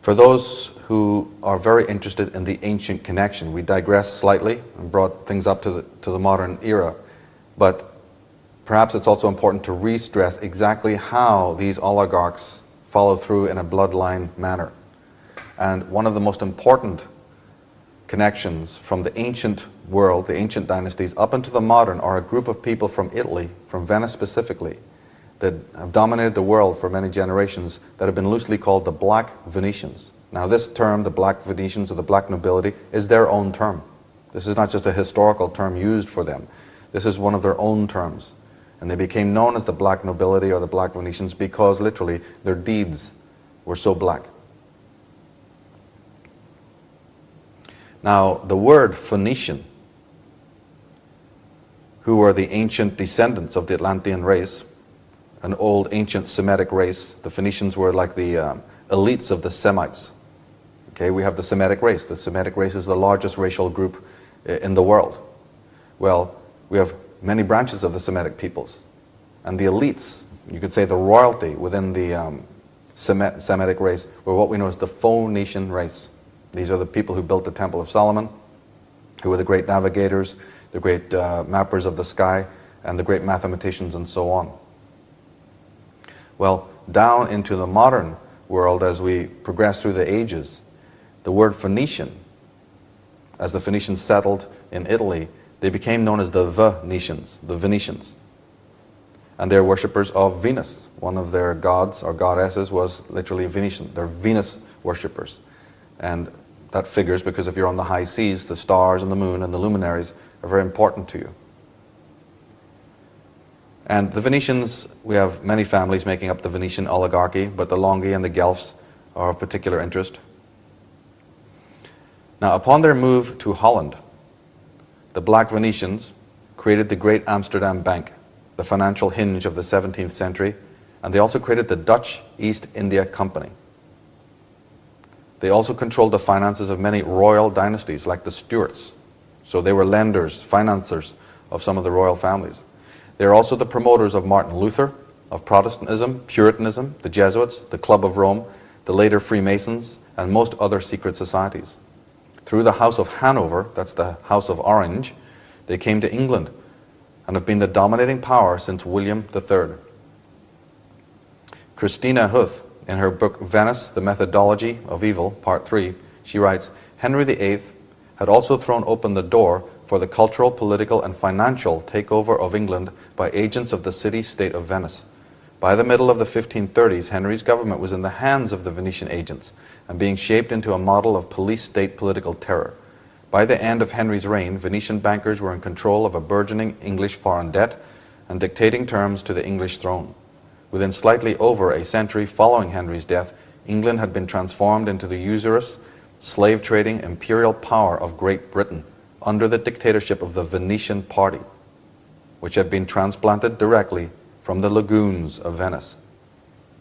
For those who are very interested in the ancient connection, we digress slightly and brought things up to the modern era, but perhaps it's also important to re-stress exactly how these oligarchs follow through in a bloodline manner. And one of the most important connections from the ancient world, the ancient dynasties, up into the modern, are a group of people from Italy, from Venice specifically, that have dominated the world for many generations, that have been loosely called the Black Venetians. Now this term, the Black Venetians or the Black Nobility, is their own term. This is not just a historical term used for them. This is one of their own terms. And they became known as the Black Nobility or the Black Venetians because literally their deeds were so black. Now the word Phoenician, who were the ancient descendants of the Atlantean race, an old ancient Semitic race. The Phoenicians were like the elites of the Semites. Okay, we have the Semitic race. The Semitic race is the largest racial group in the world. Well, we have many branches of the Semitic peoples. And the elites, you could say the royalty within the Semitic race, were what we know as the Phoenician race. These are the people who built the Temple of Solomon, who were the great navigators, the great mappers of the sky, and the great mathematicians and so on. Well, down into the modern world as we progress through the ages, the word Phoenician, as the Phoenicians settled in Italy, they became known as the Venetians, the Venetians. And they're worshippers of Venus. One of their gods or goddesses was literally Venetian. They're Venus worshippers. And that figures because if you're on the high seas, the stars and the moon and the luminaries are very important to you. And the Venetians, we have many families making up the Venetian oligarchy, but the Longhi and the Guelphs are of particular interest. Now, upon their move to Holland, the Black Venetians created the Great Amsterdam Bank, the financial hinge of the 17th century, and they also created the Dutch East India Company. They also controlled the finances of many royal dynasties, like the Stuarts. So they were lenders, financiers of some of the royal families. They are also the promoters of Martin Luther, of Protestantism, Puritanism, the Jesuits, the Club of Rome, the later Freemasons, and most other secret societies. Through the House of Hanover, that's the House of Orange, they came to England and have been the dominating power since William III. Christina Huth, in her book Venice, The Methodology of Evil, Part 3, she writes, Henry VIII had also thrown open the door for the cultural, political, and financial takeover of England by agents of the city-state of Venice. By the middle of the 1530s, Henry's government was in the hands of the Venetian agents and being shaped into a model of police-state political terror. By the end of Henry's reign, Venetian bankers were in control of a burgeoning English foreign debt and dictating terms to the English throne. Within slightly over a century following Henry's death, England had been transformed into the usurious, slave-trading imperial power of Great Britain under the dictatorship of the Venetian party, which had been transplanted directly from the lagoons of Venice.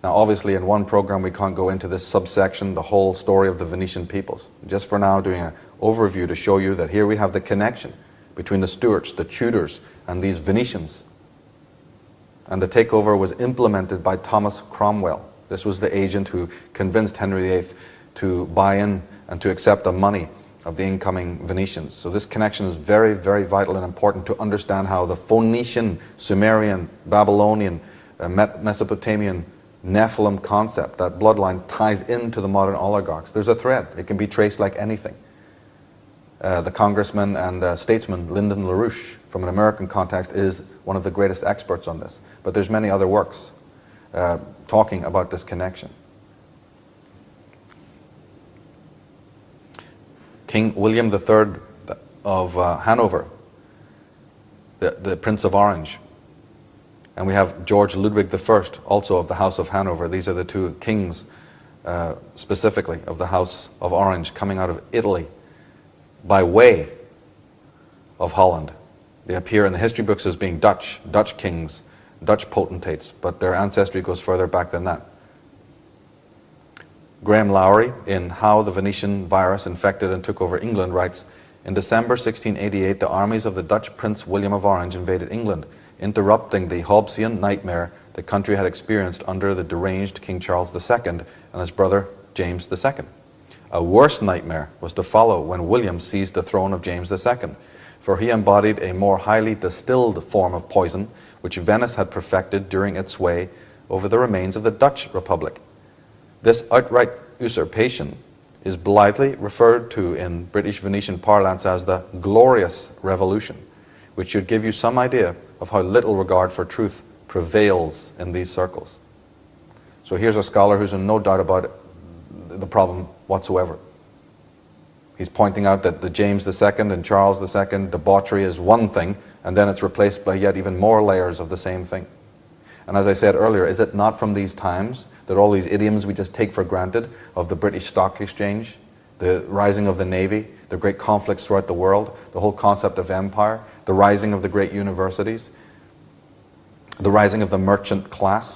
Now obviously in one program we can't go into this subsection, the whole story of the Venetian peoples. Just for now doing an overview to show you that here we have the connection between the Stuarts, the Tudors, and these Venetians. And the takeover was implemented by Thomas Cromwell. This was the agent who convinced Henry VIII to buy in and to accept the money of the incoming Venetians. So this connection is very, very vital and important to understand how the Phoenician, Sumerian, Babylonian, Mesopotamian, Nephilim concept, that bloodline, ties into the modern oligarchs. There's a thread. It can be traced like anything. The congressman and statesman Lyndon LaRouche, from an American context, is one of the greatest experts on this. But there's many other works talking about this connection. King William III of Hanover, the Prince of Orange. And we have George Ludwig I, also of the House of Hanover. These are the two kings, specifically, of the House of Orange, coming out of Italy by way of Holland. They appear in the history books as being Dutch kings, Dutch potentates, but their ancestry goes further back than that. Graham Lowry, in How the Venetian Virus Infected and Took Over England, writes, in December 1688, the armies of the Dutch Prince William of Orange invaded England, interrupting the Hobbesian nightmare the country had experienced under the deranged King Charles II and his brother James II. A worse nightmare was to follow when William seized the throne of James II, for he embodied a more highly distilled form of poison which Venice had perfected during its sway over the remains of the Dutch Republic. This outright usurpation is blithely referred to in British Venetian parlance as the Glorious Revolution, which should give you some idea of how little regard for truth prevails in these circles. So here's a scholar who's in no doubt about the problem whatsoever. He's pointing out that the James II and Charles II debauchery is one thing, and then it's replaced by yet even more layers of the same thing. And as I said earlier, is it not from these times that all these idioms we just take for granted of the British Stock Exchange, the rising of the Navy, the great conflicts throughout the world, the whole concept of empire, the rising of the great universities, the rising of the merchant class?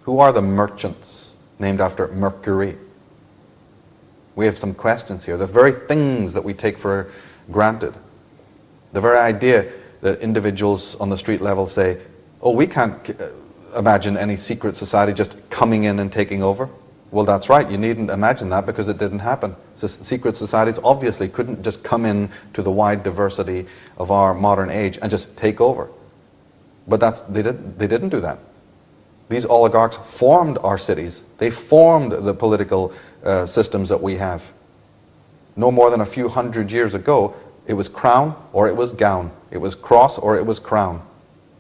Who are the merchants named after Mercury? We have some questions here. The very things that we take for granted, the very idea that individuals on the street level say, oh, we can't imagine any secret society just coming in and taking over. Well, that's right. You needn't imagine that because it didn't happen. Secret societies obviously couldn't just come in to the wide diversity of our modern age and just take over. But they didn't do that. These oligarchs formed our cities. They formed the political systems that we have. No more than a few hundred years ago, it was crown or it was gown. It was cross or it was crown.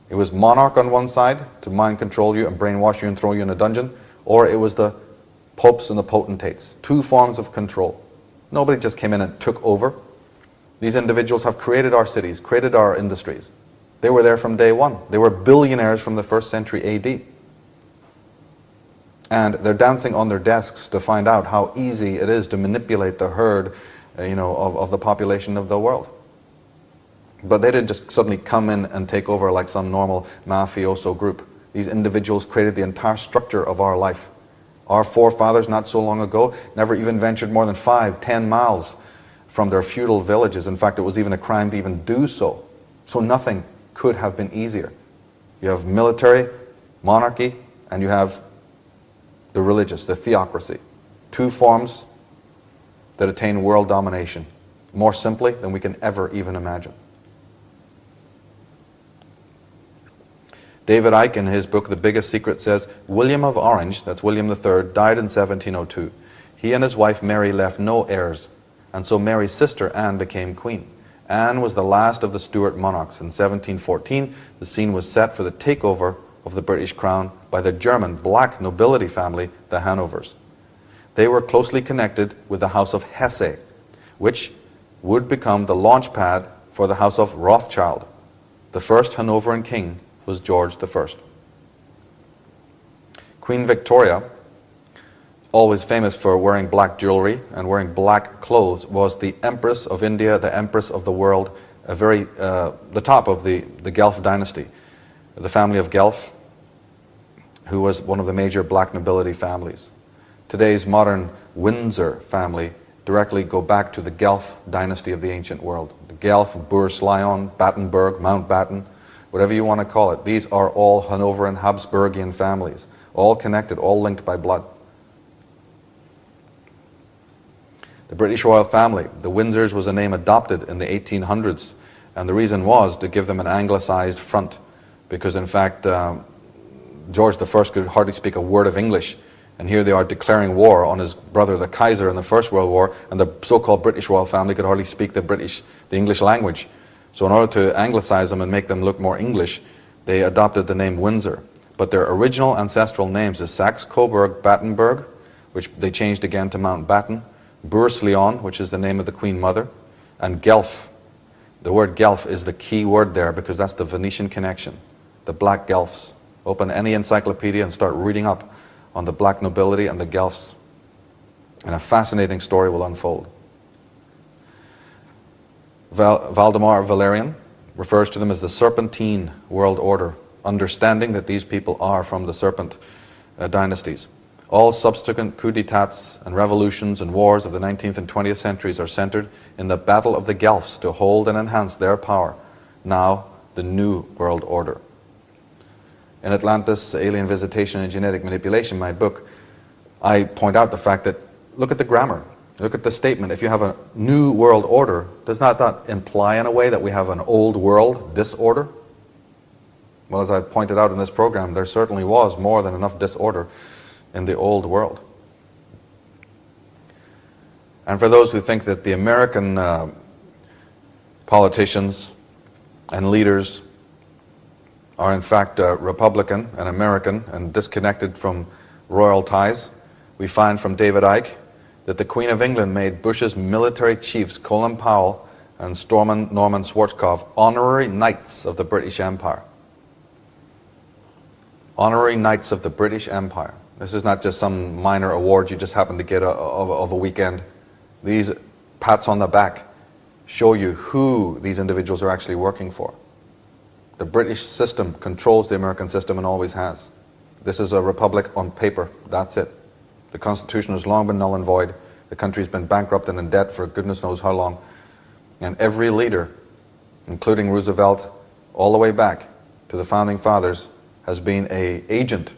It was monarch on one side to mind control you and brainwash you and throw you in a dungeon, or it was the popes and the potentates. Two forms of control. Nobody just came in and took over. These individuals have created our cities, created our industries. They were there from day one. They were billionaires from the 1st century AD. And they're dancing on their desks to find out how easy it is to manipulate the herd, of the population of the world. But they didn't just suddenly come in and take over like some normal mafioso group. These individuals created the entire structure of our life. Our forefathers, not so long ago, never even ventured more than 5-10 miles from their feudal villages. In fact, it was even a crime to even do so. So nothing could have been easier. You have military, monarchy, and you have the religious, the theocracy. Two forms that attain world domination more simply than we can ever even imagine. David Icke, in his book The Biggest Secret, says, William of Orange, that's William III, died in 1702. He and his wife Mary left no heirs, and so Mary's sister Anne became queen. Anne was the last of the Stuart monarchs. In 1714, the scene was set for the takeover of the British crown by the German black nobility family, the Hanovers. They were closely connected with the House of Hesse, which would become the launch pad for the House of Rothschild. The first Hanoverian king was George I. Queen Victoria, always famous for wearing black jewelry and wearing black clothes, was the Empress of India, the Empress of the world, the top of the Guelph dynasty. The family of Guelph, who was one of the major black nobility families. Today's modern Windsor family directly go back to the Guelph dynasty of the ancient world. The Guelph, Bourse-Lyon, Battenberg, Mountbatten, whatever you want to call it. These are all Hanoverian, Habsburgian families, all connected, all linked by blood. The British royal family, the Windsors, was a name adopted in the 1800s, and the reason was to give them an anglicized front, because in fact George I could hardly speak a word of English, and here they are declaring war on his brother the Kaiser in the First World War, and the so-called British royal family could hardly speak the English language. So in order to anglicize them and make them look more English, they adopted the name Windsor. But their original ancestral names is Saxe-Coburg-Battenberg, which they changed again to Mountbatten, Bourse-Lyon, which is the name of the Queen Mother, and Guelph. The word Guelph is the key word there because that's the Venetian connection, the Black Guelphs. Open any encyclopedia and start reading up on the black nobility and the Guelphs, and a fascinating story will unfold. Valdemar Valerian refers to them as the Serpentine world order, understanding that these people are from the Serpent dynasties. All subsequent coups d'etats and revolutions and wars of the 19th and 20th centuries are centered in the battle of the Guelphs to hold and enhance their power, now the New World Order. In Atlantis, Alien Visitation and Genetic Manipulation, my book, I point out the fact that look at the grammar. Look at the statement. If you have a new world order, does not that imply in a way that we have an old world disorder? Well, as I've pointed out in this program, there certainly was more than enough disorder in the old world. And for those who think that the American politicians and leaders are in fact Republican and American and disconnected from royal ties, we find from David Icke that the Queen of England made Bush's military chiefs Colin Powell and Norman Schwarzkopf honorary knights of the British Empire. Honorary knights of the British Empire. This is not just some minor award you just happen to get of a weekend. These pats on the back show you who these individuals are actually working for. The British system controls the American system and always has. This is a republic on paper. That's it. The Constitution has long been null and void. The country's been bankrupt and in debt for goodness knows how long. And every leader, including Roosevelt, all the way back to the Founding Fathers, has been an agent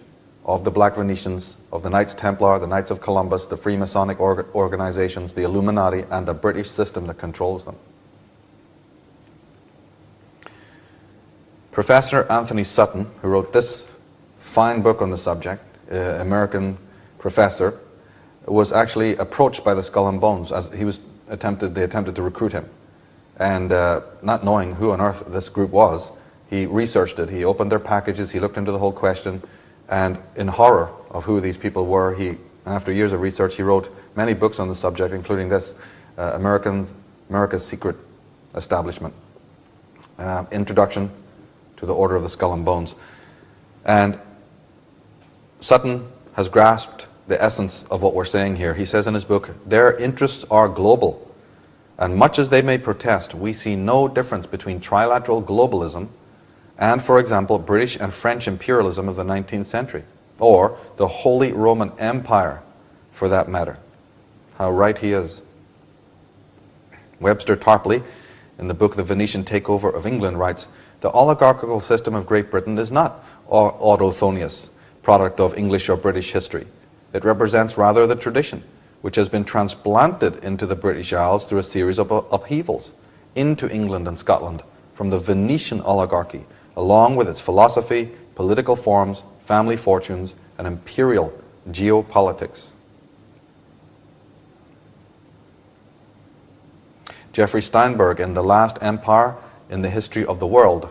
of the Black Venetians, of the Knights Templar, the Knights of Columbus, the Freemasonic organizations, the Illuminati, and the British system that controls them. Professor Anthony Sutton, who wrote this fine book on the subject, American professor, was actually approached by the Skull and Bones as they attempted to recruit him. And not knowing who on earth this group was, he researched it. He opened their packages, he looked into the whole question, and in horror of who these people were, after years of research, he wrote many books on the subject, including this, America's Secret Establishment, Introduction to the Order of the Skull and Bones. And Sutton has grasped the essence of what we're saying here. He says in his book, their interests are global, and much as they may protest, we see no difference between trilateral globalism and, for example, British and French imperialism of the 19th century, or the Holy Roman Empire, for that matter. How right he is. Webster Tarpley, in the book The Venetian Takeover of England, writes, the oligarchical system of Great Britain is not autochthonous, product of English or British history. It represents rather the tradition, which has been transplanted into the British Isles through a series of upheavals into England and Scotland from the Venetian oligarchy, along with its philosophy, political forms, family fortunes, and imperial geopolitics. Jeffrey Steinberg, in The Last Empire in the History of the World,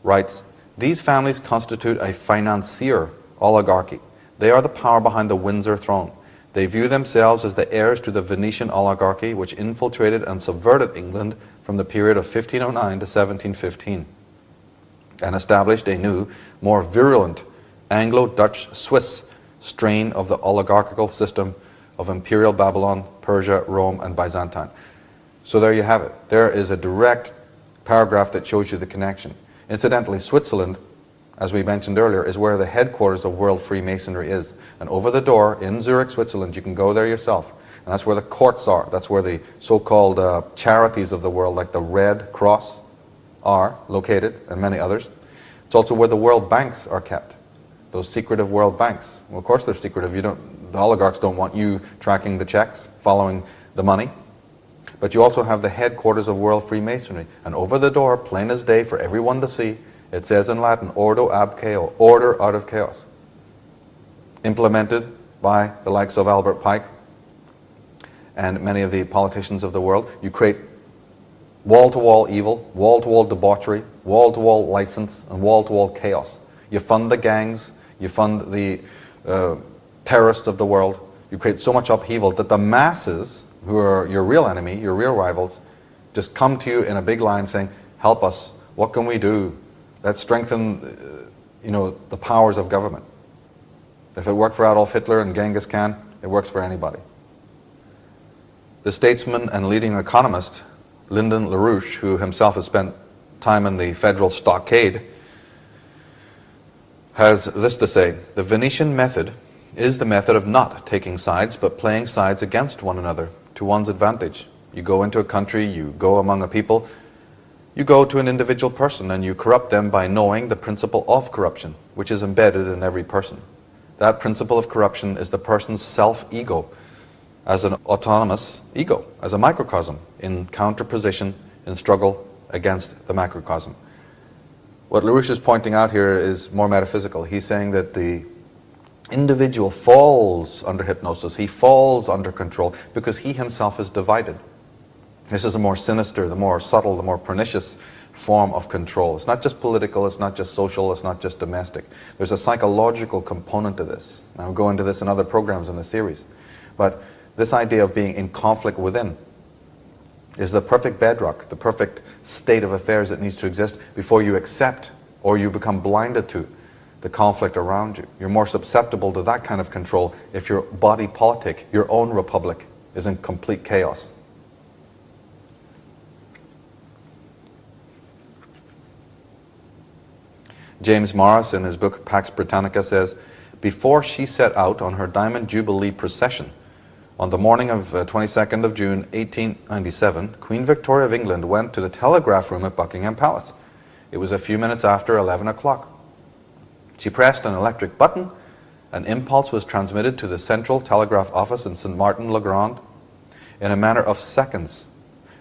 writes, these families constitute a financier oligarchy. They are the power behind the Windsor throne. They view themselves as the heirs to the Venetian oligarchy, which infiltrated and subverted England from the period of 1509 to 1715, and established a new, more virulent Anglo-Dutch-Swiss strain of the oligarchical system of Imperial Babylon, Persia, Rome, and Byzantine. So there you have it. There is a direct paragraph that shows you the connection. Incidentally, Switzerland, as we mentioned earlier, is where the headquarters of World Freemasonry is. And over the door in Zurich, Switzerland, you can go there yourself. And that's where the courts are. That's where the so-called charities of the world, like the Red Cross, are located, and many others. It's also where the world banks are kept. Those secretive world banks. Well, of course they're secretive. The oligarchs don't want you tracking the checks, following the money. But you also have the headquarters of World Freemasonry. And over the door, plain as day for everyone to see, it says in Latin, Ordo ab chaos, order out of chaos. Implemented by the likes of Albert Pike and many of the politicians of the world. You create wall-to-wall evil, wall-to-wall debauchery, wall-to-wall license, and wall-to-wall chaos. You fund the gangs, you fund the terrorists of the world. You create so much upheaval that the masses, who are your real enemy, your real rivals, just come to you in a big line saying, help us, what can we do? Let's strengthen the powers of government. If it worked for Adolf Hitler and Genghis Khan, it works for anybody. The statesman and leading economist, Lyndon LaRouche, who himself has spent time in the federal stockade, has this to say, the Venetian method is the method of not taking sides, but playing sides against one another to one's advantage. You go into a country, you go among a people, you go to an individual person and you corrupt them by knowing the principle of corruption, which is embedded in every person. That principle of corruption is the person's self-ego. as an autonomous ego, as a microcosm in counterposition, in struggle against the macrocosm. What LaRouche is pointing out here is more metaphysical. He's saying that the individual falls under hypnosis, he falls under control because he himself is divided. This is a more sinister, the more subtle, the more pernicious form of control. It's not just political, it's not just social, it's not just domestic. There's a psychological component to this. And I'll go into this in other programs in the series. But this idea of being in conflict within is the perfect bedrock, the perfect state of affairs that needs to exist before you accept or you become blinded to the conflict around you. You're more susceptible to that kind of control if your body politic, your own republic, is in complete chaos. James Morris, in his book Pax Britannica, says, before she set out on her Diamond Jubilee procession, on the morning of 22nd of June 1897, Queen Victoria of England went to the telegraph room at Buckingham Palace. It was a few minutes after 11 o'clock. She pressed an electric button. An impulse was transmitted to the Central Telegraph Office in St. Martin-le-Grand. In a matter of seconds,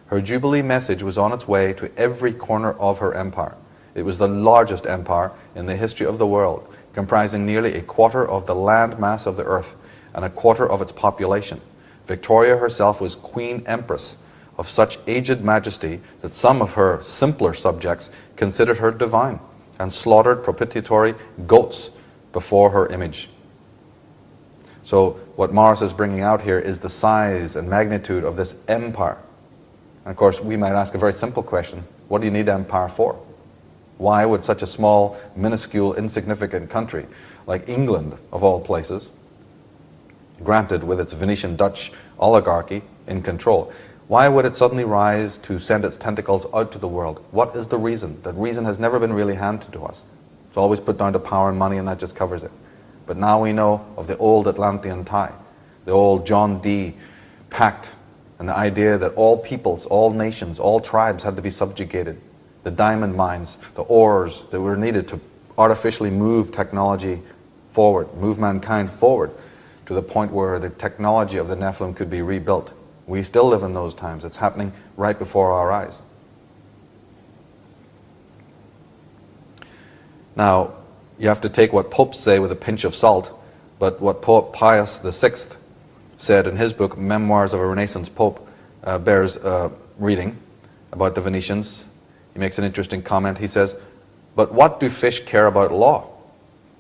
her Jubilee message was on its way to every corner of her empire. It was the largest empire in the history of the world, comprising nearly a quarter of the land mass of the earth and a quarter of its population. Victoria herself was Queen Empress of such aged majesty that some of her simpler subjects considered her divine and slaughtered propitiatory goats before her image. So what Morris is bringing out here is the size and magnitude of this empire. And of course, we might ask a very simple question. What do you need empire for? Why would such a small, minuscule, insignificant country like England, of all places, granted with its Venetian Dutch oligarchy in control, why would it suddenly rise to send its tentacles out to the world? What is the reason? That reason has never been really handed to us. It's always put down to power and money, and that just covers it. But now we know of the old Atlantean tie, the old John Dee pact, and the idea that all peoples, all nations, all tribes had to be subjugated. The diamond mines, the ores that were needed to artificially move technology forward, move mankind forward to the point where the technology of the Nephilim could be rebuilt. We still live in those times. It's happening right before our eyes. Now, you have to take what popes say with a pinch of salt, but what Pope Pius VI said in his book, Memoirs of a Renaissance Pope, bears reading about the Venetians. He makes an interesting comment. He says, but what do fish care about law?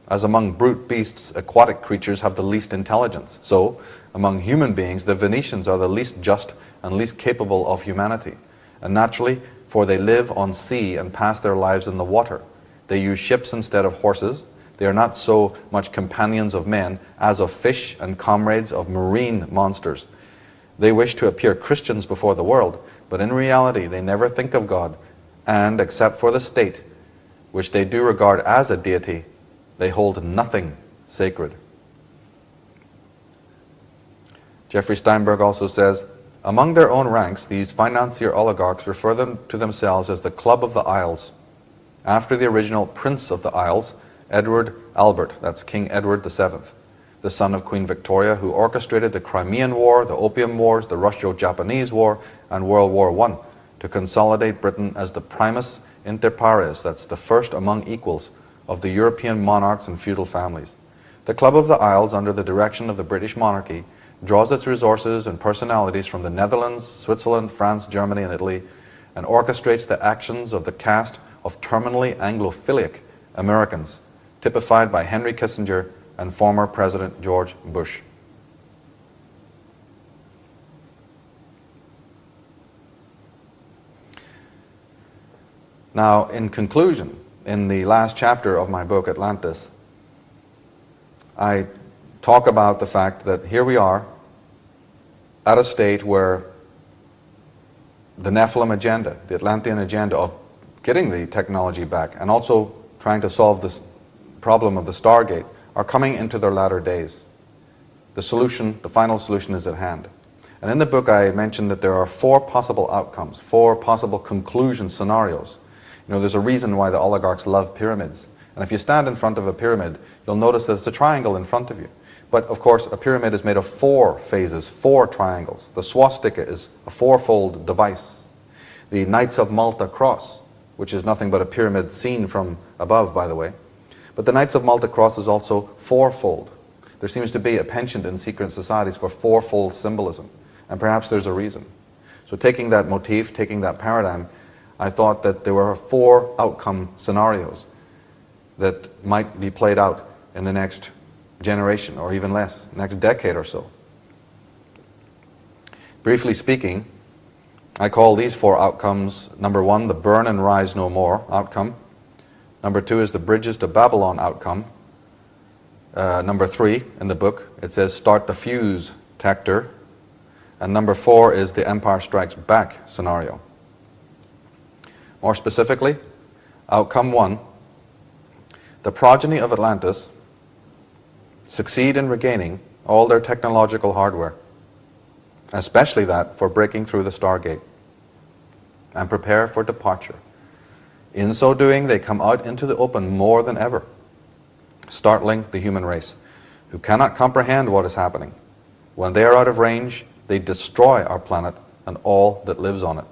As among brute beasts, aquatic creatures have the least intelligence. So, among human beings, the Venetians are the least just and least capable of humanity. And naturally, for they live on sea and pass their lives in the water. They use ships instead of horses. They are not so much companions of men as of fish and comrades of marine monsters. They wish to appear Christians before the world, but in reality they never think of God, and except for the state, which they do regard as a deity, they hold nothing sacred. Jeffrey Steinberg also says, among their own ranks, these financier oligarchs refer them to themselves as the Club of the Isles, after the original Prince of the Isles, Edward Albert, that's King Edward VII, the son of Queen Victoria, who orchestrated the Crimean War, the Opium Wars, the Russo-Japanese War, and World War I, to consolidate Britain as the primus inter pares, that's the first among equals, of the European monarchs and feudal families. The Club of the Isles, under the direction of the British monarchy, draws its resources and personalities from the Netherlands, Switzerland, France, Germany, and Italy, and orchestrates the actions of the caste of terminally Anglophilic Americans, typified by Henry Kissinger and former President George Bush. Now, in conclusion, in the last chapter of my book, Atlantis, I talk about the fact that here we are at a state where the Nephilim agenda, the Atlantean agenda of getting the technology back and also trying to solve this problem of the Stargate are coming into their latter days. The solution, the final solution is at hand. And in the book I mentioned that there are 4 possible outcomes, 4 possible conclusion scenarios. You know, there's a reason why the oligarchs love pyramids. And if you stand in front of a pyramid, you'll notice that it's a triangle in front of you. But of course, a pyramid is made of 4 phases, 4 triangles. The swastika is a 4-fold device. The Knights of Malta cross, which is nothing but a pyramid seen from above, by the way. But the Knights of Malta cross is also 4-fold. There seems to be a penchant in secret societies for 4-fold symbolism, and perhaps there's a reason. So taking that motif, taking that paradigm, I thought that there were 4 outcome scenarios that might be played out in the next generation, or even less, next decade or so. Briefly speaking, I call these 4 outcomes: number 1, the burn and rise no more outcome. Number 2 is the bridges to Babylon outcome. Number 3 in the book, it says start the fuse tactor. And number 4 is the Empire Strikes Back scenario. More specifically, outcome 1, the progeny of Atlantis succeed in regaining all their technological hardware, especially that for breaking through the Stargate, and prepare for departure. In so doing, they come out into the open more than ever, startling the human race, who cannot comprehend what is happening. When they are out of range, they destroy our planet and all that lives on it.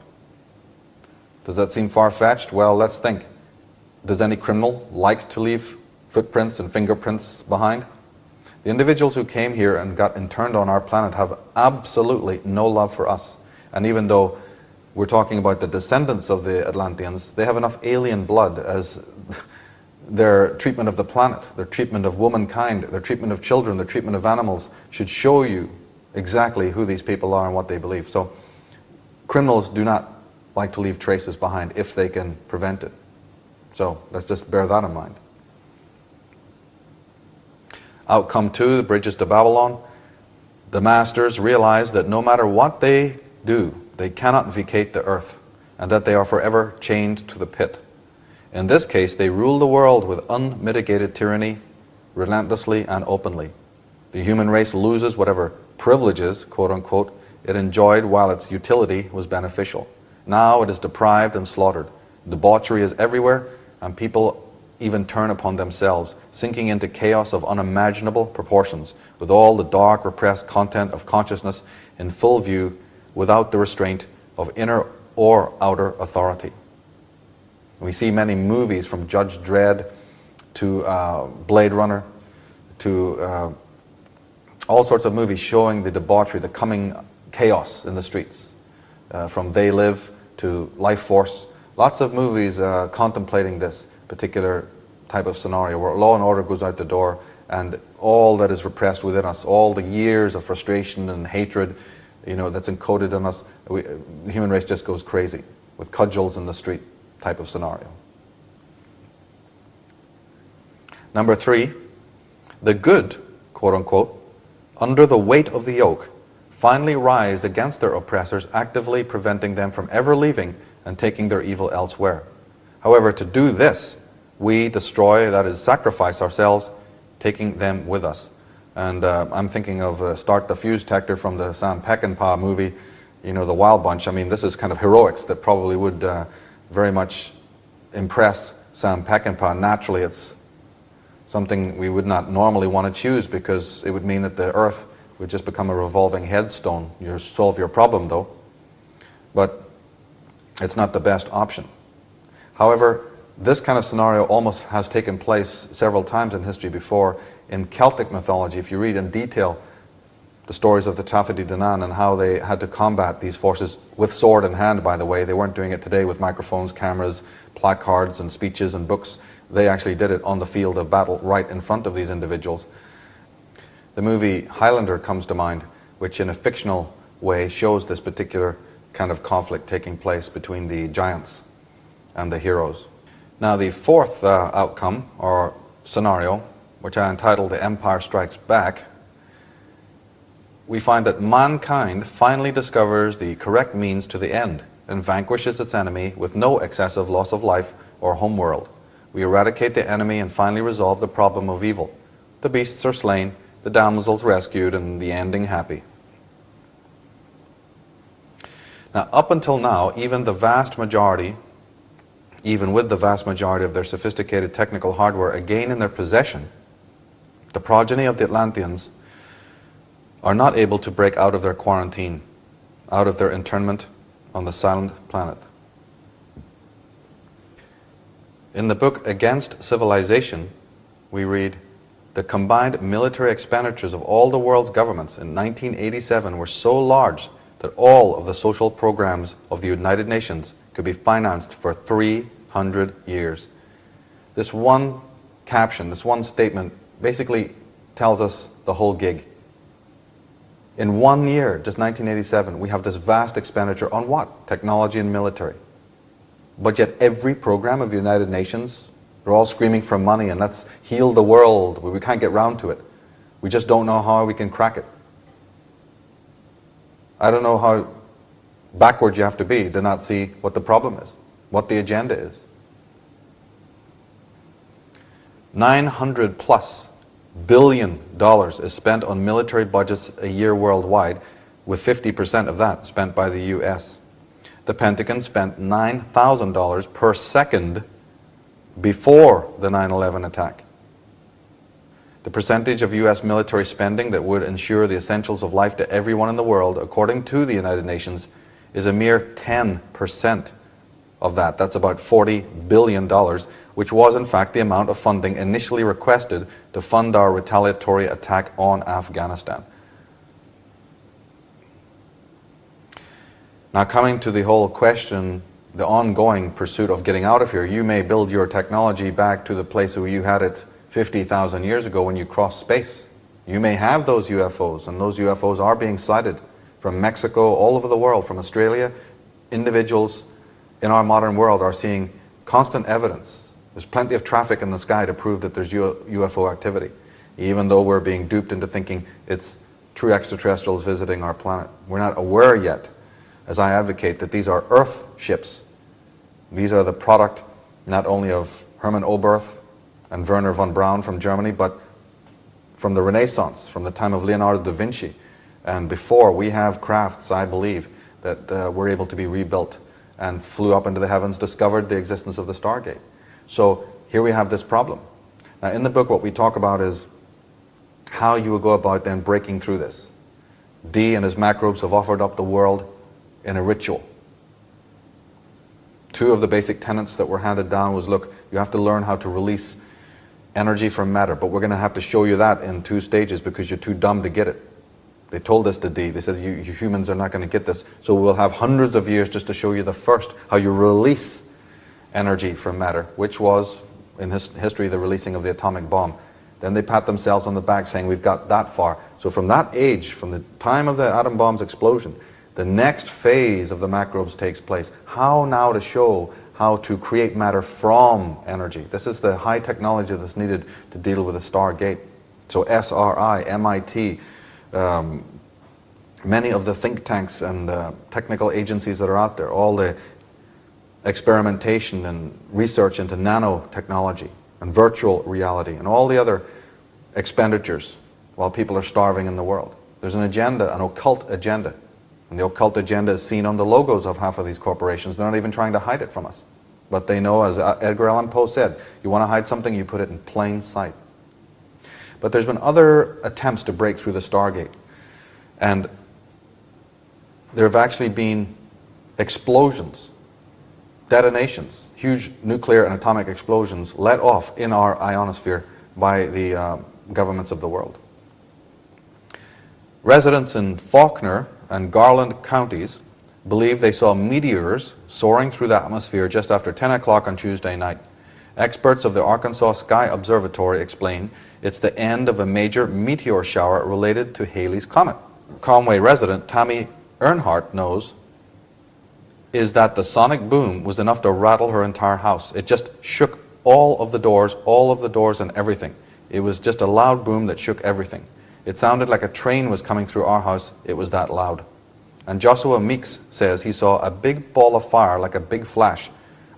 Does that seem far-fetched? Well, let's think. Does any criminal like to leave footprints and fingerprints behind? The individuals who came here and got interned on our planet have absolutely no love for us. And even though we're talking about the descendants of the Atlanteans, they have enough alien blood as their treatment of the planet, their treatment of womankind, their treatment of children, their treatment of animals should show you exactly who these people are and what they believe. So criminals do not like to leave traces behind if they can prevent it. So let's just bear that in mind. Outcome 2, the bridges to Babylon. The masters realize that no matter what they do, they cannot vacate the earth, and that they are forever chained to the pit. In this case, they rule the world with unmitigated tyranny, relentlessly and openly. The human race loses whatever privileges, quote unquote, it enjoyed while its utility was beneficial. Now it is deprived and slaughtered. Debauchery is everywhere, and people even turn upon themselves, sinking into chaos of unimaginable proportions, with all the dark, repressed content of consciousness in full view, without the restraint of inner or outer authority. We see many movies, from Judge Dredd to Blade Runner to all sorts of movies showing the debauchery, the coming chaos in the streets, from They Live to Life Force. Lots of movies contemplating this particular type of scenario where law and order goes out the door, and all that is repressed within us, all the years of frustration and hatred, that's encoded in us, the human race just goes crazy with cudgels in the street type of scenario. Number 3, the good, quote unquote, under the weight of the yoke, finally rise against their oppressors, actively preventing them from ever leaving and taking their evil elsewhere. However, to do this, we destroy, that is, sacrifice ourselves, taking them with us. And I'm thinking of Start the Fuse Tactor from the Sam Peckinpah movie, the Wild Bunch. I mean, this is kind of heroics that probably would very much impress Sam Peckinpah. Naturally, it's something we would not normally want to choose, because it would mean that the earth would just become a revolving headstone. You solve your problem, though, but it's not the best option. However, this kind of scenario almost has taken place several times in history before. In Celtic mythology, if you read in detail the stories of the Taffety Danann and how they had to combat these forces with sword in hand, by the way. They weren't doing it today with microphones, cameras, placards and speeches and books. They actually did it on the field of battle right in front of these individuals. The movie Highlander comes to mind, which in a fictional way shows this particular kind of conflict taking place between the giants and the heroes. Now, the fourth outcome, or scenario, which I entitled The Empire Strikes Back, we find that mankind finally discovers the correct means to the end and vanquishes its enemy with no excessive loss of life or homeworld. We eradicate the enemy and finally resolve the problem of evil. The beasts are slain, the damsels rescued, and the ending happy. Now, up until now, even with the vast majority of their sophisticated technical hardware again in their possession, the progeny of the Atlanteans are not able to break out of their quarantine, out of their internment on the silent planet. In the book Against Civilization, we read, the combined military expenditures of all the world's governments in 1987 were so large that all of the social programs of the United Nations could be financed for 300 years. This one caption, this one statement, basically tells us the whole gig. In 1 year, just 1987, we have this vast expenditure on what? Technology and military. But yet every program of the United Nations, they're all screaming for money and let's heal the world. We can't get round to it. We just don't know how we can crack it. I don't know how backward you have to be to not see what the problem is, what the agenda is. $900+ billion is spent on military budgets a year worldwide, with 50% of that spent by the US. The Pentagon spent $9,000 per second before the 9/11 attack. The percentage of US military spending that would ensure the essentials of life to everyone in the world, according to the United Nations, is a mere 10% of that. That's about $40 billion, which was in fact the amount of funding initially requested to fund our retaliatory attack on Afghanistan. Now, coming to the whole question, the ongoing pursuit of getting out of here, you may build your technology back to the place where you had it 50,000 years ago when you crossed space. You may have those UFOs, and those UFOs are being sighted from Mexico, all over the world, from Australia. Individuals in our modern world are seeing constant evidence. There's plenty of traffic in the sky to prove that there's UFO activity, even though we're being duped into thinking it's true extraterrestrials visiting our planet. We're not aware yet, as I advocate, that these are Earth ships. These are the product not only of Hermann Oberth and Werner von Braun from Germany, but from the Renaissance, from the time of Leonardo da Vinci. And before, we have crafts, I believe, that were able to be rebuilt and flew up into the heavens, discovered the existence of the Stargate. So here we have this problem. Now, in the book, what we talk about is how you will go about then breaking through this. Dee and his macrobes have offered up the world in a ritual. Two of the basic tenets that were handed down was, look, you have to learn how to release energy from matter, but we're going to have to show you that in 2 stages because you're too dumb to get it. They told this to Dee. They said, you humans are not going to get this, so we'll have hundreds of years just to show you the first, how you release energy from matter, which was, in history, the releasing of the atomic bomb. Then they pat themselves on the back saying, we've got that far. So from that age, from the time of the atom bomb's explosion, the next phase of the macrobes takes place. How now to show how to create matter from energy. This is the high technology that's needed to deal with the Stargate. So SRI, MIT, many of the think tanks and technical agencies that are out there, all the experimentation and research into nanotechnology and virtual reality and all the other expenditures while people are starving in the world. There's an agenda, an occult agenda. And the occult agenda is seen on the logos of half of these corporations. They're not even trying to hide it from us. But they know, as Edgar Allan Poe said, you want to hide something, you put it in plain sight. But there's been other attempts to break through the Stargate. And there have actually been explosions, detonations, huge nuclear and atomic explosions let off in our ionosphere by the governments of the world. Residents in Faulkner and Garland counties believe they saw meteors soaring through the atmosphere just after 10 o'clock on Tuesday night. Experts of the Arkansas Sky Observatory explain it's the end of a major meteor shower related to Halley's Comet. Conway resident Tammy Earnhardt knows is that the sonic boom was enough to rattle her entire house. It just shook all of the doors and everything. It was just a loud boom that shook everything. It sounded like a train was coming through our house. It was that loud. And Joshua Meeks says he saw a big ball of fire, like a big flash.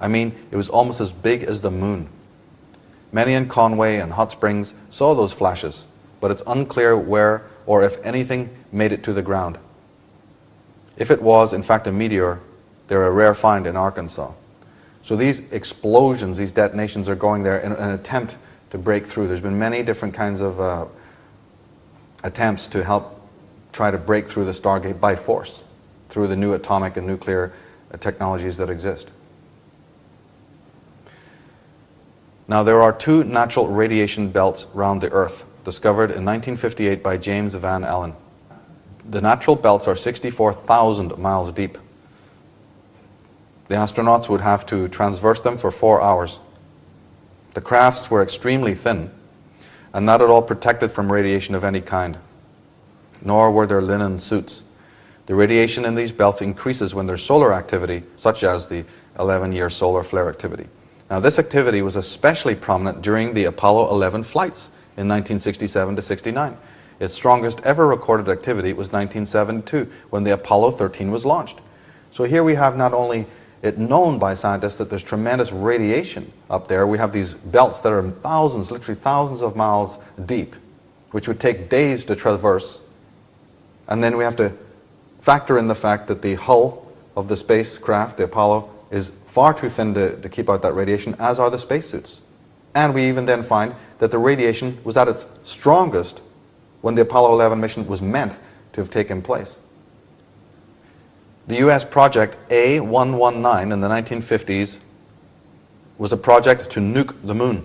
I mean, it was almost as big as the moon. Many in Conway and Hot Springs saw those flashes, but it's unclear where or if anything made it to the ground. If it was, in fact, a meteor, they're a rare find in Arkansas. So these explosions, these detonations are going there in an attempt to break through. There's been many different kinds of attempts to help try to break through the Stargate by force, through the new atomic and nuclear technologies that exist. Now, there are two natural radiation belts around the Earth, discovered in 1958 by James Van Allen. The natural belts are 64,000 miles deep. The astronauts would have to traverse them for 4 hours. The crafts were extremely thin and not at all protected from radiation of any kind, nor were there linen suits. The radiation in these belts increases when there's solar activity, such as the 11-year solar flare activity. Now, this activity was especially prominent during the Apollo 11 flights in 1967 to 69. Its strongest ever recorded activity was 1972, when the Apollo 13 was launched. So here we have not only it known by scientists that there's tremendous radiation up there, we have these belts that are thousands, literally thousands of miles deep, which would take days to traverse. And then we have to factor in the fact that the hull of the spacecraft, the Apollo, is far too thin to keep out that radiation, as are the spacesuits. And we even then find that the radiation was at its strongest when the Apollo 11 mission was meant to have taken place. The US project A119 in the 1950s was a project to nuke the moon.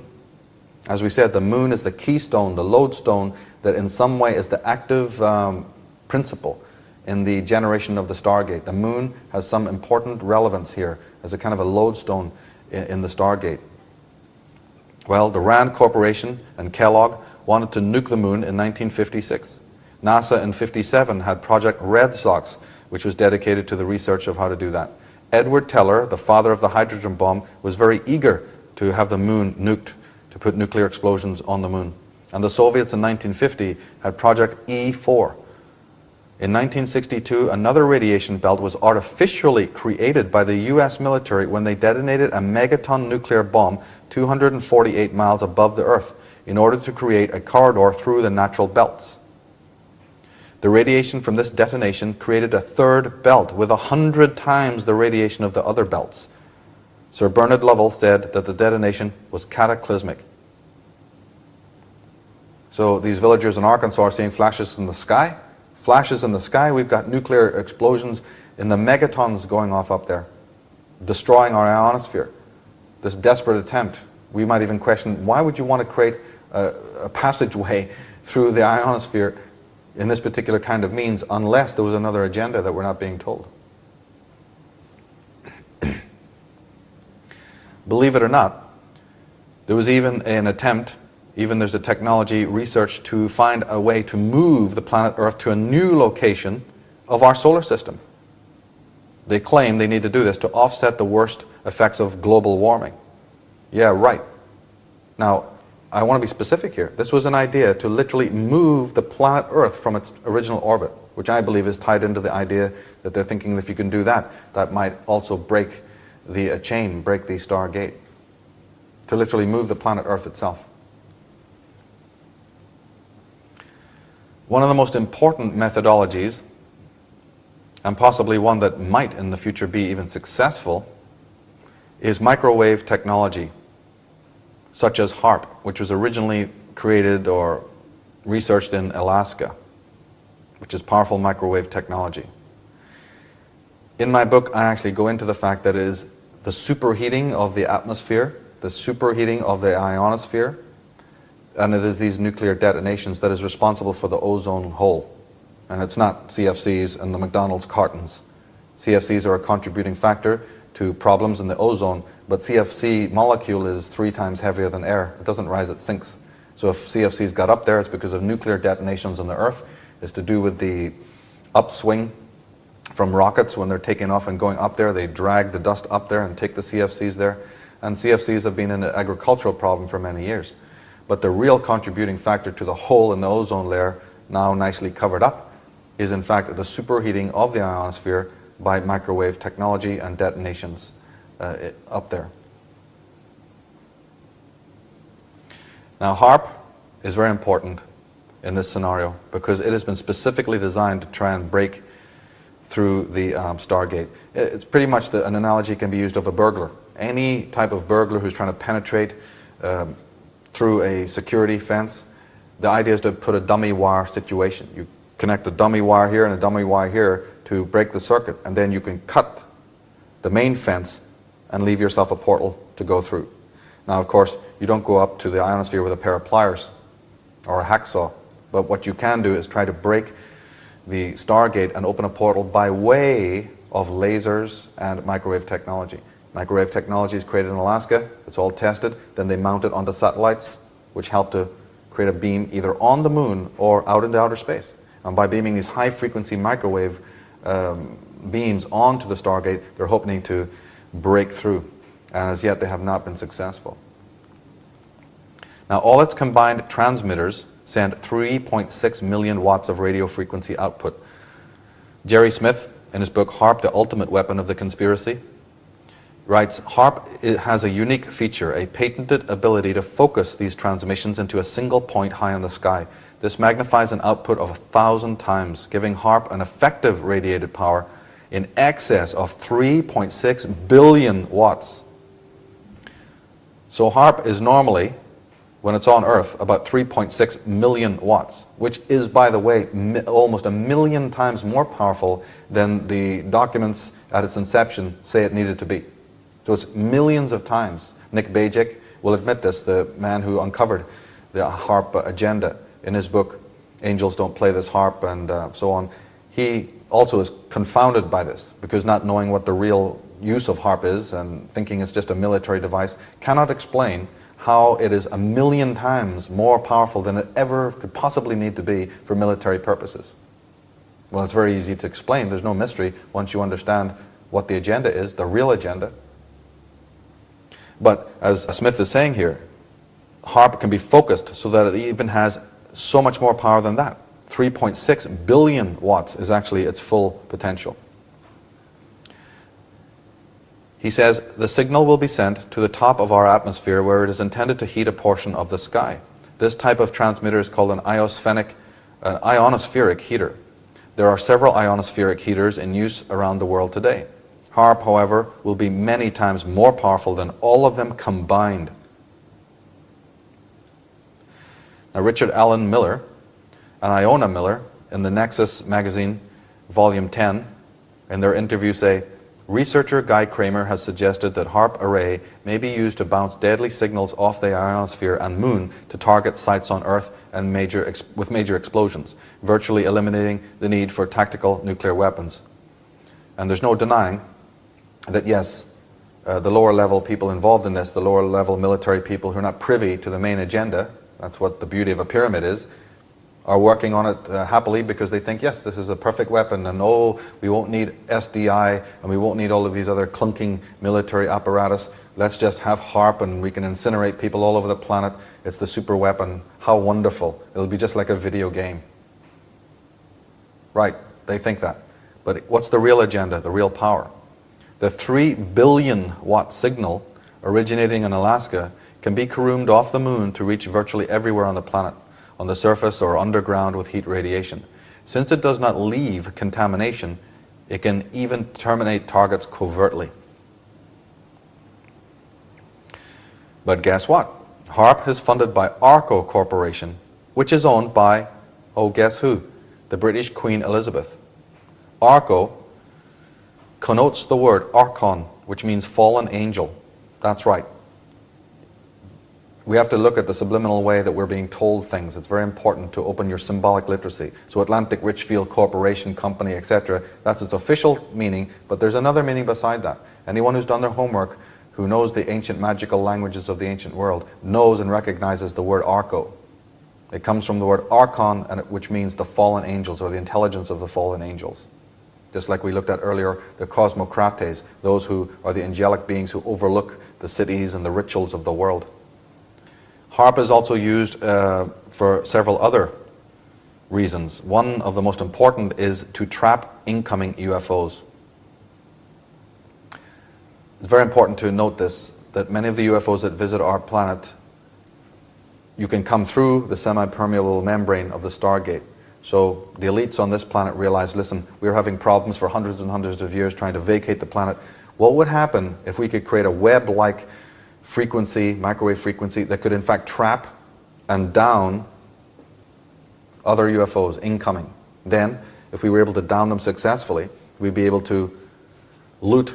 As we said, the moon is the keystone, the lodestone that in some way is the active principle in the generation of the Stargate. The moon has some important relevance here as a kind of a lodestone in the Stargate. Well, the Rand Corporation and Kellogg wanted to nuke the moon in 1956. NASA in 57 had Project Red Sox, which was dedicated to the research of how to do that. Edward Teller, the father of the hydrogen bomb, was very eager to have the moon nuked, to put nuclear explosions on the moon. And the Soviets in 1950 had Project E4. In 1962, another radiation belt was artificially created by the US military when they detonated a megaton nuclear bomb 248 miles above the Earth in order to create a corridor through the natural belts. The radiation from this detonation created a third belt with 100 times the radiation of the other belts. Sir Bernard Lovell said that the detonation was cataclysmic. So these villagers in Arkansas are seeing flashes in the sky. Flashes in the sky, we've got nuclear explosions in the megatons going off up there, destroying our ionosphere. This desperate attempt, we might even question, why would you want to create a passageway through the ionosphere in this particular kind of means, unless there was another agenda that we're not being told? Believe it or not, there was even an attempt, even there's a technology research to find a way to move the planet Earth to a new location of our solar system. They claim they need to do this to offset the worst effects of global warming. Yeah, right. Now, I want to be specific here. This was an idea to literally move the planet Earth from its original orbit, which I believe is tied into the idea that they're thinking if you can do that, that might also break the chain, break the Stargate, to literally move the planet Earth itself. One of the most important methodologies, and possibly one that might in the future be even successful, is microwave technology, such as HAARP, which was originally created or researched in Alaska, which is powerful microwave technology. In my book, I actually go into the fact that it is the superheating of the atmosphere, the superheating of the ionosphere, and it is these nuclear detonations that is responsible for the ozone hole. And it's not CFCs and the McDonald's cartons. CFCs are a contributing factor to problems in the ozone, but CFC molecule is 3 times heavier than air. It doesn't rise, it sinks. So if CFCs got up there, it's because of nuclear detonations on the Earth. It's to do with the upswing from rockets when they're taking off and going up there. They drag the dust up there and take the CFCs there. And CFCs have been an agricultural problem for many years. But the real contributing factor to the hole in the ozone layer, now nicely covered up, is in fact the superheating of the ionosphere by microwave technology and detonations up there. Now, HAARP is very important in this scenario because it has been specifically designed to try and break through the Stargate. It's pretty much an analogy can be used of a burglar. Any type of burglar who's trying to penetrate through a security fence, the idea is to put a dummy wire situation. You connect a dummy wire here and a dummy wire here to break the circuit, and then you can cut the main fence and leave yourself a portal to go through. Now, of course, you don't go up to the ionosphere with a pair of pliers or a hacksaw, but what you can do is try to break the Stargate and open a portal by way of lasers and microwave technology. Microwave technology is created in Alaska, it's all tested, then they mount it onto satellites, which help to create a beam either on the moon or out into outer space. And by beaming these high-frequency microwave beams onto the Stargate, they're hoping to break through. And as yet, they have not been successful. Now, all its combined transmitters send 3.6 million watts of radio frequency output. Jerry Smith, in his book HAARP, The Ultimate Weapon of the Conspiracy, writes, HAARP has a unique feature, a patented ability to focus these transmissions into a single point high in the sky. This magnifies an output of 1,000 times, giving HAARP an effective radiated power in excess of 3.6 billion watts. So HAARP is normally, when it's on Earth, about 3.6 million watts, which is, by the way, almost 1 million times more powerful than the documents at its inception say it needed to be. So it's millions of times. Nick Bajik will admit this, the man who uncovered the HAARP agenda in his book, Angels Don't Play This HAARP, and so on. He also is confounded by this, because not knowing what the real use of HAARP is and thinking it's just a military device, cannot explain how it is 1 million times more powerful than it ever could possibly need to be for military purposes. Well, it's very easy to explain. There's no mystery once you understand what the agenda is, the real agenda. But as Smith is saying here, HAARP can be focused so that it even has so much more power than that. 3.6 billion watts is actually its full potential. He says, the signal will be sent to the top of our atmosphere where it is intended to heat a portion of the sky. This type of transmitter is called an ionospheric heater. There are several ionospheric heaters in use around the world today. HAARP, however, will be many times more powerful than all of them combined. Now, Richard Allen Miller and Iona Miller, in the Nexus magazine, volume 10, in their interview say, researcher Guy Kramer has suggested that HAARP array may be used to bounce deadly signals off the ionosphere and moon to target sites on Earth and with major explosions, virtually eliminating the need for tactical nuclear weapons. And there's no denying that, yes, the lower level people involved in this, the lower level military people who are not privy to the main agenda, that's what the beauty of a pyramid is, are working on it happily because they think, yes, this is a perfect weapon, and oh, we won't need SDI, and we won't need all of these other clunking military apparatus. Let's just have HAARP, and we can incinerate people all over the planet. It's the super weapon. How wonderful. It'll be just like a video game. Right, they think that. But what's the real agenda, the real power? The 3 billion watt signal originating in Alaska can be caroomed off the moon to reach virtually everywhere on the planet, on the surface or underground with heat radiation. Since it does not leave contamination, it can even terminate targets covertly. But guess what? HAARP is funded by Arco Corporation, which is owned by, oh, guess who? The British Queen Elizabeth. Arco connotes the word archon, which means fallen angel. That's right. We have to look at the subliminal way that we're being told things. It's very important to open your symbolic literacy. So Atlantic Richfield Corporation Company, etc., that's its official meaning, but there's another meaning beside that. Anyone who's done their homework, who knows the ancient magical languages of the ancient world, knows and recognizes the word arco. It comes from the word archon, which means the fallen angels, or the intelligence of the fallen angels. Just like we looked at earlier, the cosmocrates, those who are the angelic beings who overlook the cities and the rituals of the world. HAARP is also used for several other reasons. One of the most important is to trap incoming UFOs. It's very important to note this, that many of the UFOs that visit our planet, you can come through the semi-permeable membrane of the Stargate. So the elites on this planet realize, listen, we're having problems for hundreds and hundreds of years trying to vacate the planet. What would happen if we could create a web-like frequency, microwave frequency, that could in fact trap and down other UFOs incoming? Then, if we were able to down them successfully, we'd be able to loot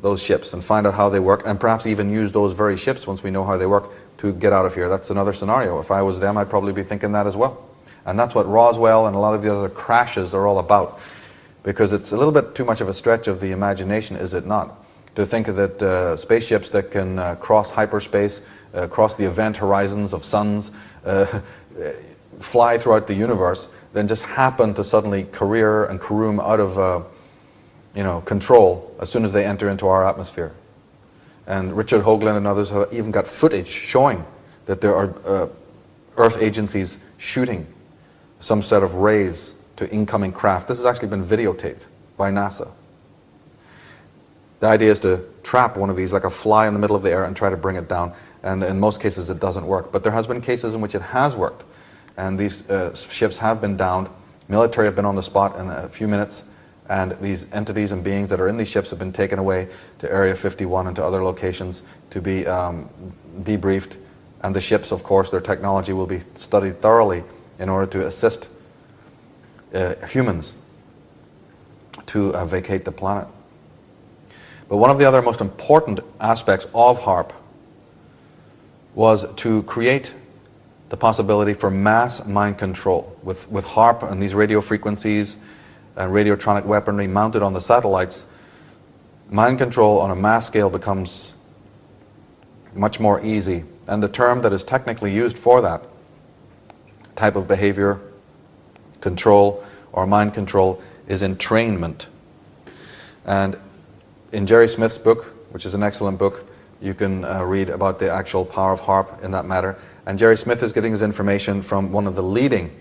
those ships and find out how they work, and perhaps even use those very ships, once we know how they work, to get out of here. That's another scenario. If I was them, I'd probably be thinking that as well. And that's what Roswell and a lot of the other crashes are all about. Because it's a little bit too much of a stretch of the imagination, is it not? To think that spaceships that can cross hyperspace, cross the event horizons of suns, fly throughout the universe, then just happen to suddenly career and caroom out of control as soon as they enter into our atmosphere. And Richard Hoagland and others have even got footage showing that there are Earth agencies shooting some set of rays to incoming craft. This has actually been videotaped by NASA. The idea is to trap one of these like a fly in the middle of the air and try to bring it down. And in most cases it doesn't work. But there has been cases in which it has worked. And these ships have been downed. Military have been on the spot in a few minutes. And these entities and beings that are in these ships have been taken away to Area 51 and to other locations to be debriefed. And the ships, of course, their technology will be studied thoroughly in order to assist humans to vacate the planet. But one of the other most important aspects of HARP was to create the possibility for mass mind control. With HARP and these radio frequencies and radiotronic weaponry mounted on the satellites, mind control on a mass scale becomes much more easy. And the term that is technically used for that type of behavior control or mind control is entrainment. And in Jerry Smith's book, which is an excellent book, you can read about the actual power of HARP in that matter. And Jerry Smith is getting his information from one of the leading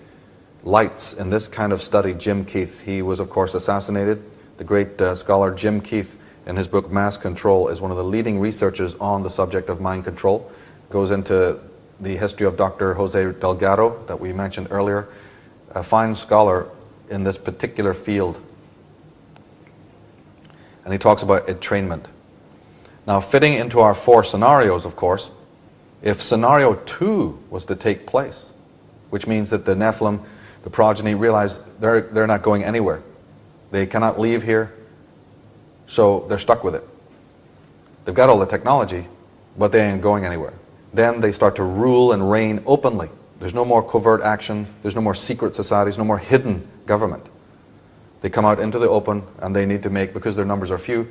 lights in this kind of study, Jim Keith. He was, of course, assassinated. The great scholar Jim Keith, in his book Mass Control, is one of the leading researchers on the subject of mind control. Goes into the history of Dr. Jose Delgado that we mentioned earlier, a fine scholar in this particular field. And he talks about entrainment. Now, fitting into our four scenarios, of course, if scenario 2 was to take place, which means that the Nephilim, the progeny, realize they're not going anywhere. They cannot leave here, so they're stuck with it. They've got all the technology, but they ain't going anywhere. Then they start to rule and reign openly. There's no more covert action, there's no more secret societies, no more hidden government. They come out into the open, and they need to make, because their numbers are few,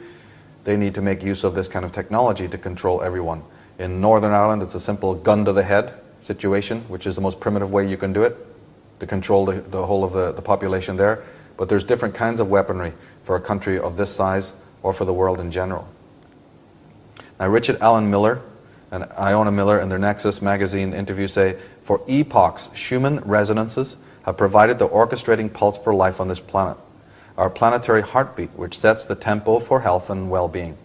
they need to make use of this kind of technology to control everyone. In Northern Ireland, it's a simple gun to the head situation, which is the most primitive way you can do it, to control the whole of the population there. But there's different kinds of weaponry for a country of this size or for the world in general. Now, Richard Allen Miller and Iona Miller in their Nexus magazine interview say, for epochs, Schumann resonances have provided the orchestrating pulse for life on this planet, our planetary heartbeat, which sets the tempo for health and well-being.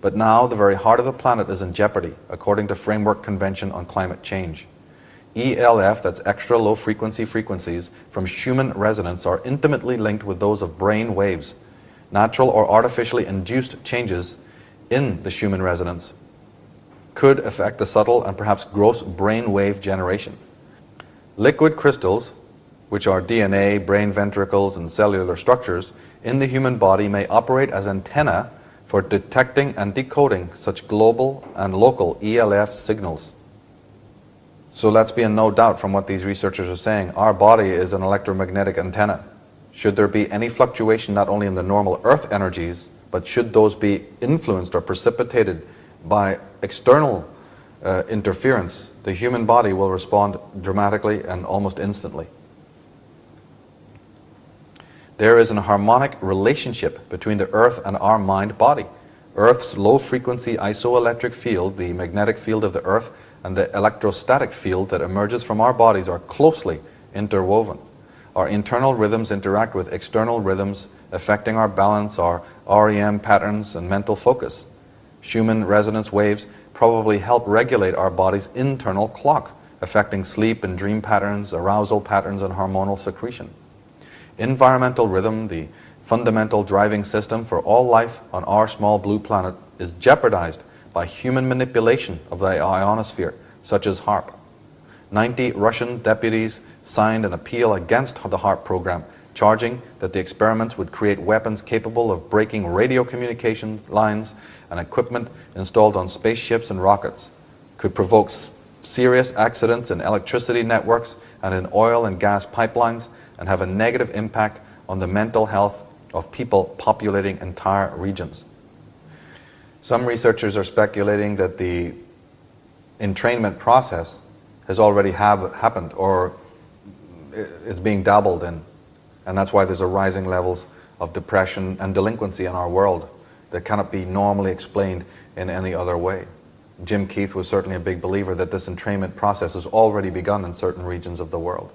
But now the very heart of the planet is in jeopardy, according to Framework Convention on Climate Change. ELF, that's extra low frequencies, from Schumann resonance are intimately linked with those of brain waves. Natural or artificially induced changes in the Schumann resonance could affect the subtle and perhaps gross brain wave generation. Liquid crystals, which are DNA, brain ventricles, and cellular structures, in the human body may operate as antenna for detecting and decoding such global and local ELF signals. So let's be in no doubt from what these researchers are saying, our body is an electromagnetic antenna. Should there be any fluctuation not only in the normal Earth energies, but should those be influenced or precipitated by external interference, the human body will respond dramatically and almost instantly. There is an harmonic relationship between the Earth and our mind-body. Earth's low-frequency isoelectric field, the magnetic field of the Earth, and the electrostatic field that emerges from our bodies are closely interwoven. Our internal rhythms interact with external rhythms, affecting our balance, our REM patterns, and mental focus. Schumann resonance waves probably help regulate our body's internal clock, affecting sleep and dream patterns, arousal patterns, and hormonal secretion. Environmental rhythm, the fundamental driving system for all life on our small blue planet, is jeopardized by human manipulation of the ionosphere, such as HARP. 90 Russian deputies signed an appeal against the HARP program, charging that the experiments would create weapons capable of breaking radio communication lines and equipment installed on spaceships and rockets, could provoke serious accidents in electricity networks and in oil and gas pipelines, and have a negative impact on the mental health of people populating entire regions. Some researchers are speculating that the entrainment process has already happened or is being dabbled in, and that's why there's a rising levels of depression and delinquency in our world that cannot be normally explained in any other way. Jim Keith was certainly a big believer that this entrainment process has already begun in certain regions of the world.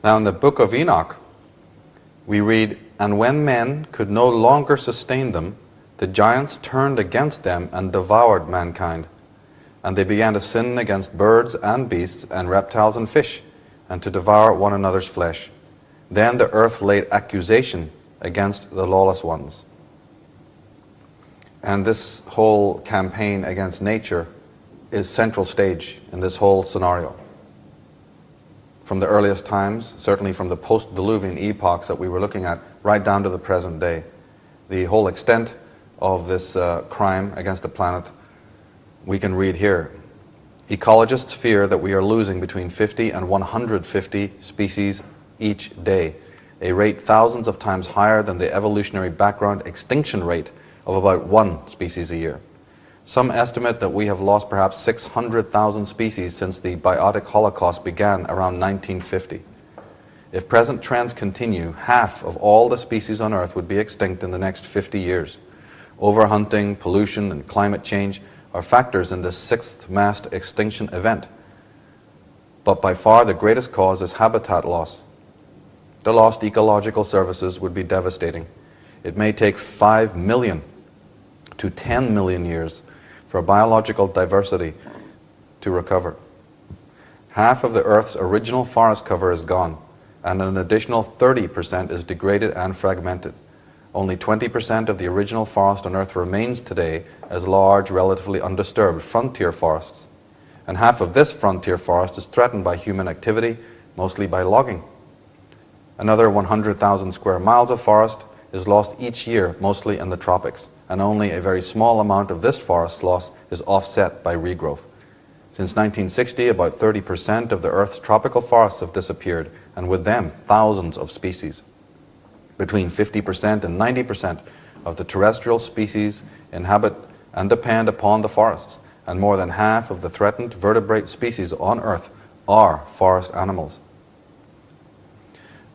Now in the book of Enoch, we read, "And when men could no longer sustain them, the giants turned against them and devoured mankind. And they began to sin against birds and beasts and reptiles and fish, and to devour one another's flesh. Then the earth laid accusation against the lawless ones." And this whole campaign against nature is central stage in this whole scenario. From the earliest times, certainly from the post-Diluvian epochs that we were looking at, right down to the present day. The whole extent of this crime against the planet we can read here. Ecologists fear that we are losing between 50 and 150 species each day, a rate thousands of times higher than the evolutionary background extinction rate of about one species a year. Some estimate that we have lost perhaps 600,000 species since the biotic holocaust began around 1950. If present trends continue, half of all the species on Earth would be extinct in the next 50 years. Overhunting, pollution, and climate change are factors in this sixth mass extinction event. But by far the greatest cause is habitat loss. The lost ecological services would be devastating. It may take 5 million to 10 million years for biological diversity to recover. Half of the Earth's original forest cover is gone, and an additional 30% is degraded and fragmented. Only 20% of the original forest on Earth remains today as large, relatively undisturbed frontier forests. And half of this frontier forest is threatened by human activity, mostly by logging. Another 100,000 square miles of forest is lost each year, mostly in the tropics, and only a very small amount of this forest loss is offset by regrowth. Since 1960, about 30% of the Earth's tropical forests have disappeared, and with them, thousands of species. Between 50% and 90% of the terrestrial species inhabit and depend upon the forests, and more than half of the threatened vertebrate species on Earth are forest animals.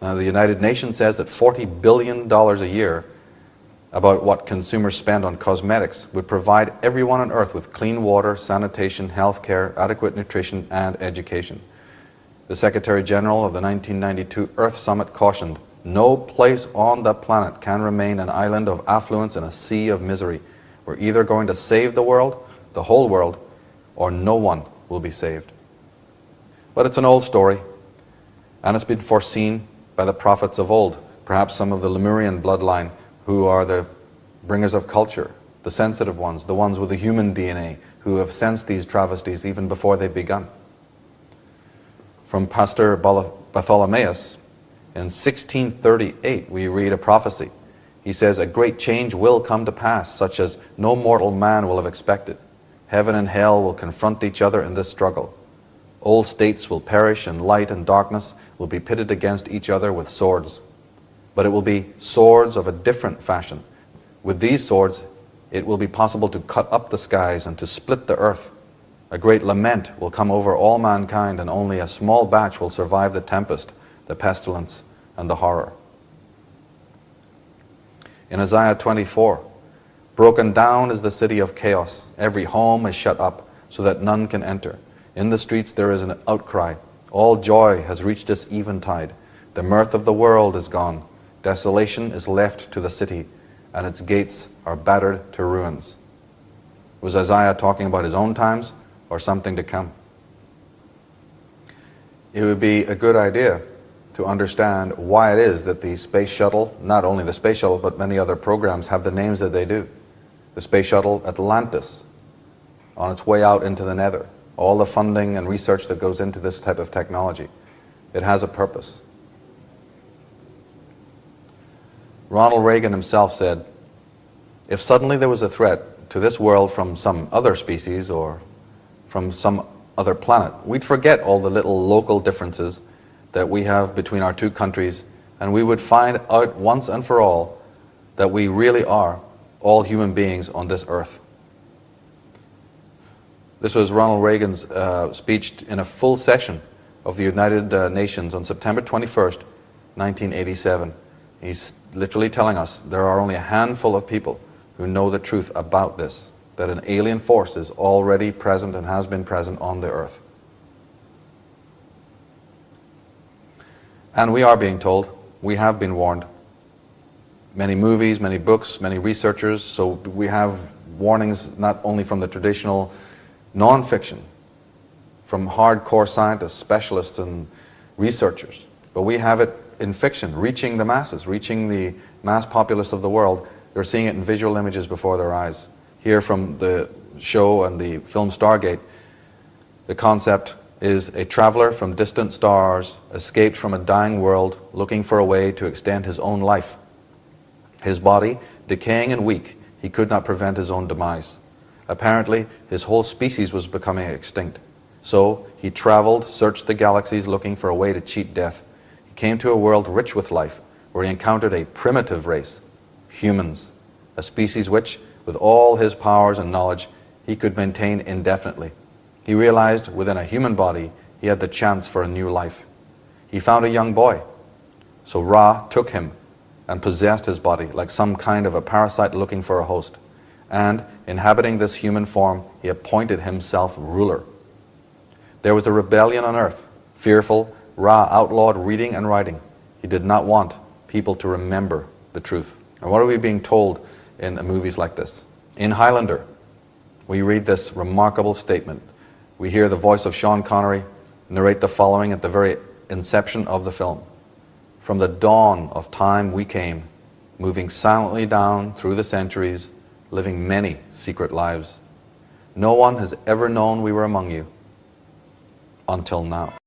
Now, the United Nations says that $40 billion a year, about what consumers spend on cosmetics, would provide everyone on Earth with clean water, sanitation, health care, adequate nutrition, and education. The Secretary General of the 1992 Earth Summit cautioned, "No place on the planet can remain an island of affluence in a sea of misery. We're either going to save the world, the whole world, or no one will be saved." But it's an old story, and it's been foreseen by the prophets of old, perhaps some of the Lemurian bloodline, who are the bringers of culture, the sensitive ones, the ones with the human DNA, who have sensed these travesties even before they've begun. From Pastor Bartholomeus, in 1638, we read a prophecy. He says, "A great change will come to pass, such as no mortal man will have expected. Heaven and hell will confront each other in this struggle. Old states will perish, and light and darkness will be pitted against each other with swords. But it will be swords of a different fashion. With these swords, it will be possible to cut up the skies and to split the earth. A great lament will come over all mankind, and only a small batch will survive the tempest, the pestilence, and the horror." In Isaiah 24, "Broken down is the city of chaos. Every home is shut up, so that none can enter. In the streets there is an outcry. All joy has reached its eventide. The mirth of the world is gone. Desolation is left to the city, and its gates are battered to ruins." Was Isaiah talking about his own times or something to come? It would be a good idea to understand why it is that the space shuttle, not only the space shuttle, but many other programs have the names that they do. The space shuttle Atlantis, on its way out into the nether. all the funding and research that goes into this type of technology. It has a purpose. Ronald Reagan himself said, if suddenly there was a threat to this world from some other species or from some other planet, we'd forget all the little local differences that we have between our two countries, and we would find out once and for all that we really are all human beings on this earth. This was Ronald Reagan's speech in a full session of the United Nations on September 21st, 1987. He's literally telling us there are only a handful of people who know the truth about this, that an alien force is already present and has been present on the earth. And we are being told, we have been warned. Many movies, many books, many researchers, so we have warnings not only from the traditional non-fiction, from hardcore scientists, specialists and researchers, but we have it in fiction, reaching the masses, reaching the mass populace of the world. They're seeing it in visual images before their eyes. Here from the show and the film Stargate, the concept is a traveler from distant stars escaped from a dying world looking for a way to extend his own life. His body, decaying and weak, he could not prevent his own demise. Apparently, his whole species was becoming extinct. So he traveled, searched the galaxies looking for a way to cheat death. He came to a world rich with life, where he encountered a primitive race, humans, a species which, with all his powers and knowledge, he could maintain indefinitely. He realized within a human body he had the chance for a new life. He found a young boy. So Ra took him and possessed his body like some kind of a parasite looking for a host. And inhabiting this human form, he appointed himself ruler. There was a rebellion on earth. Fearful, Ra outlawed reading and writing. He did not want people to remember the truth. And what are we being told in movies like this? In Highlander, we read this remarkable statement. We hear the voice of Sean Connery narrate the following at the very inception of the film. From the dawn of time we came, moving silently down through the centuries, living many secret lives. No one has ever known we were among you until now.